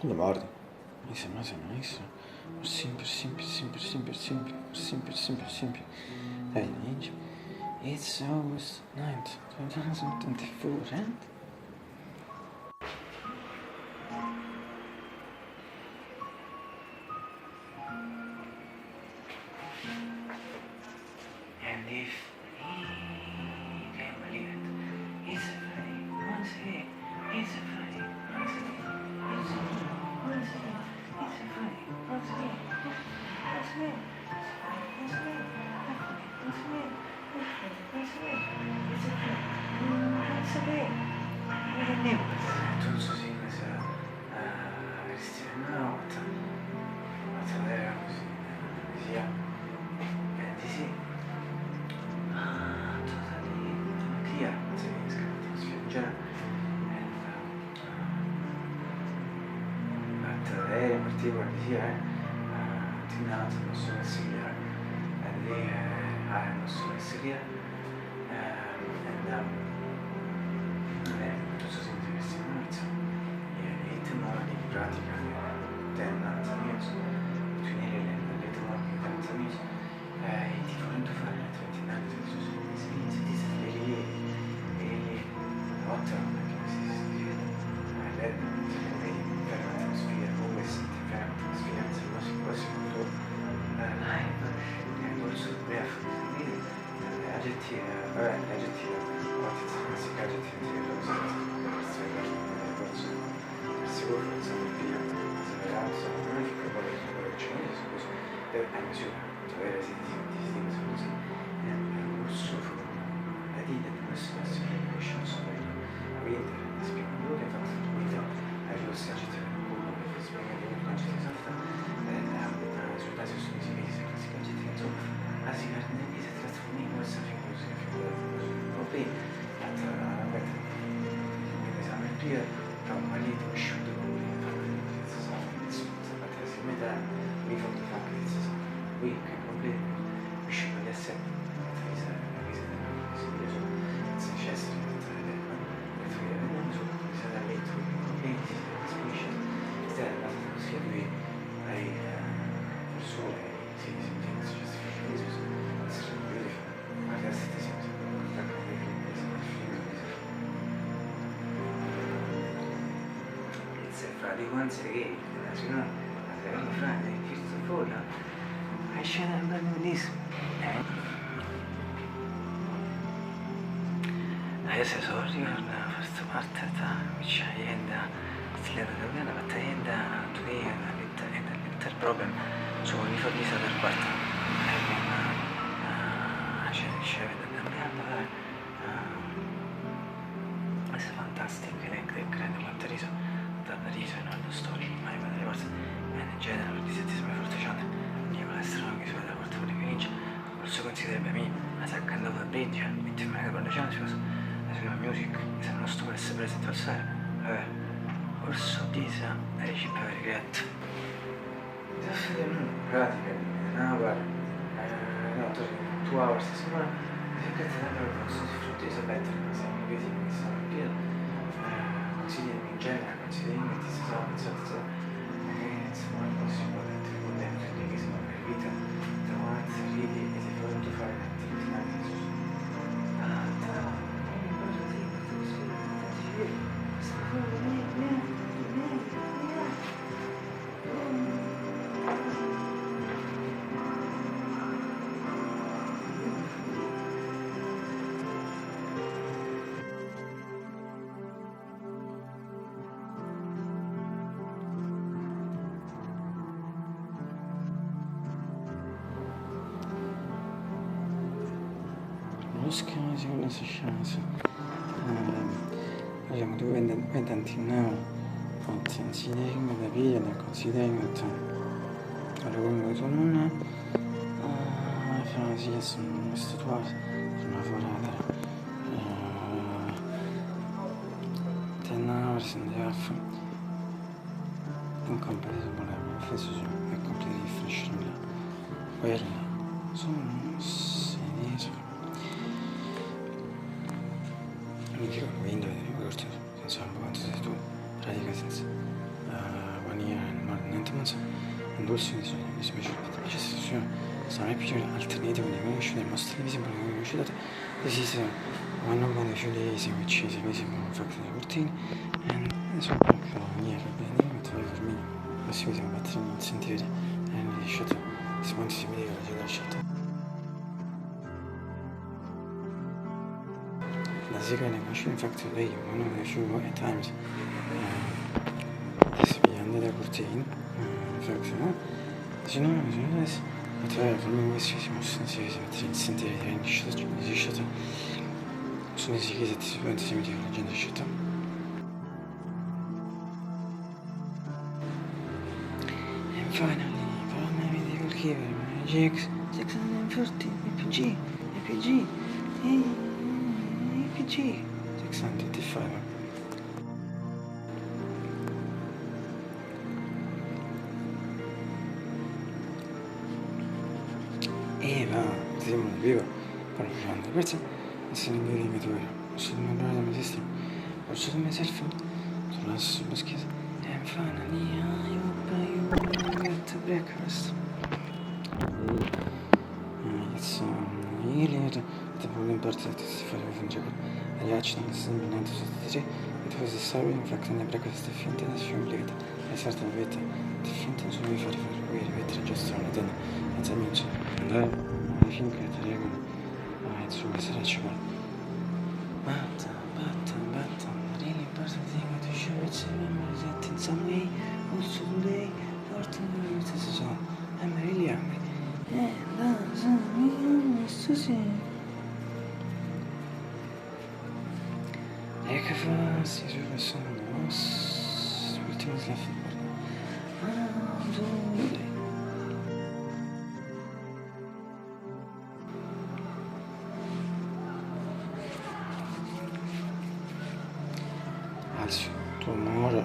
Guarda, isso. Simples. Gente, it's almost night, 2024, and if he can believe it, it's funny. Once again, it's funny. Once again, it's funny. Once again, it's funny. Once again, once again, once again, once again, once again, it's funny. Once again, tutto sì, questa Cristiana Nota era così, sia, di sì. Totally clear, se mi scrive sfigura, but lei in particolare sia Tina non so essere and lei non so essere non so se interessa molto e tema di pratica tendenza mia finire le tue tendenza mia e ti vorrei fare la tua tendenza di sapere e otto che si scrive lei per l'atmosfera come si per l'atmosfera se quasi tutto live e also breath l'aggettivo quanti aggettivi sicuro sono via non è che poi le cinesi così per avere distinzione così e also la dita di questa situation quindi spiego che fa questa a questo aggettivo che spiega che un aggettivo sul caso sono si aggettivi insomma a si guarda che si trasforma in questa figura ok esame prima però magari tu uscito con metà mi fa di fare che qui che completo uscito da sé la vita della se c'è sia lui ai persone si fra di quanti che nazionale la frate di Cristoforo a scena del bellissimo adesso sono ricordato questa parte da vicenda stigliata da bene la battaglia dall'interproblem su uniformisa del quarto c'è dell'ambiente questo fantastico che credo quanto riso dalla riso e non lo storia mai delle cose e in genere per disettissime forteciate Nicola Strano che si vede la quarta fuori Vininci forse considererebbe me ma se accanto a Bridge mettiamo una capanna chance la sua music se non sto per essere presente al sera orso disa e ricipere regretto se non pratica no guarda no 2 hours a settimana se che te ne posso sfruttare Isabetta ma se mi vedi che sono in pieno consigliami in genere consigliami che ti sono pensato insomma non si può mettere con dentro che sono per vita davanti ridi e ti puoi fare l'attività di Gesù Scherzi con la scienza abbiamo due vendanti now considering da via da considering allora con una frasi sono statuate sono lavorata 10 hours in the half incompatible precision e completely fresh quella sono sinistra mi dicono quindi senza un po' quanto sei tu pratica senza 1 year and more than 90 months, and also is measured with just some reputed alternative animation and most visible animation that this is one of the few days in which is visible in fact in the routine, and so near the name for me was using battery incentive and the shuttle is one similar to the shuttle. The Zika animation in fact today one of the few times this beyond the routine in fact attraverso l'investimento sensibile di scelta sono esigenti simili alla gente scelta. And finally, for medical care, GX 640 APG 685. Eva, siamo viva, parlando di questo, sono in grado di mettere, posso domandare da me stesso, posso domandare selfie, sono sulla schiesa, and finally I hope you get breakfast. It's really the problem part that is for you from Japan. I actually understand the 1963, it was a sorry in fact in the breakfast the fint and assumed a certain bit, the fint and so we for we just on it and it's a mince. And I think that the regola it's always rational. But the really important thing to show its memories that in some way also today part of the this is all. I'm really hungry. And that's to see. Ecco fa si sono ultimi slaffi. Also, tomorrow.